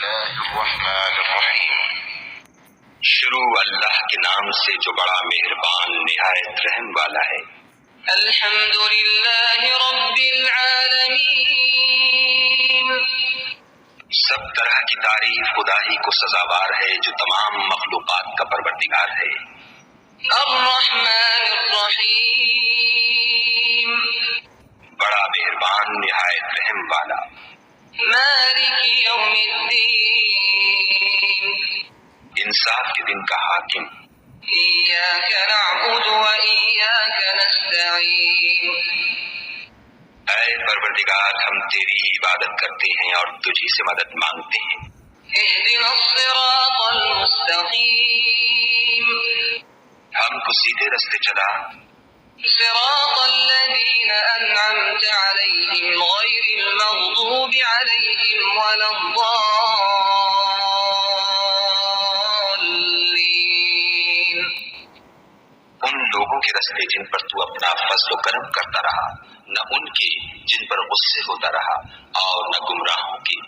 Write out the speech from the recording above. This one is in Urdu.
الله الرحمن الرحيم شروع اللہ کے نام سے جو بڑا مہربان نہایت رحم والا ہے۔ الحمد للہ رب العالمین، سب طرح کی تعریف خدا ہی کو سزاوار ہے جو تمام مخلوقات کا پروردگار ہے۔ الرحمن الرحیم، بڑا مہربان نہایت رحم والا۔ مالک یوم الدین، انصاف کے دن کا حاکم۔ ایاک نعبد و ایاک نستعین، اے پروردگار ہم تیری ہی عبادت کرتے ہیں اور تجھی سے مدد مانگتے ہیں۔ اہدنا الصراط المستقیم، ہم کو سیدھے رستے چلا، صراط الذین انعمت علیہم غیر المغضوب علیہم ولا الضالین، ان لوگوں کے رستے جن پر تو اپنا فضل و کرم کرتا رہا، نہ ان کے جن پر غصے ہوتا رہا، اور نہ گمراہوں کے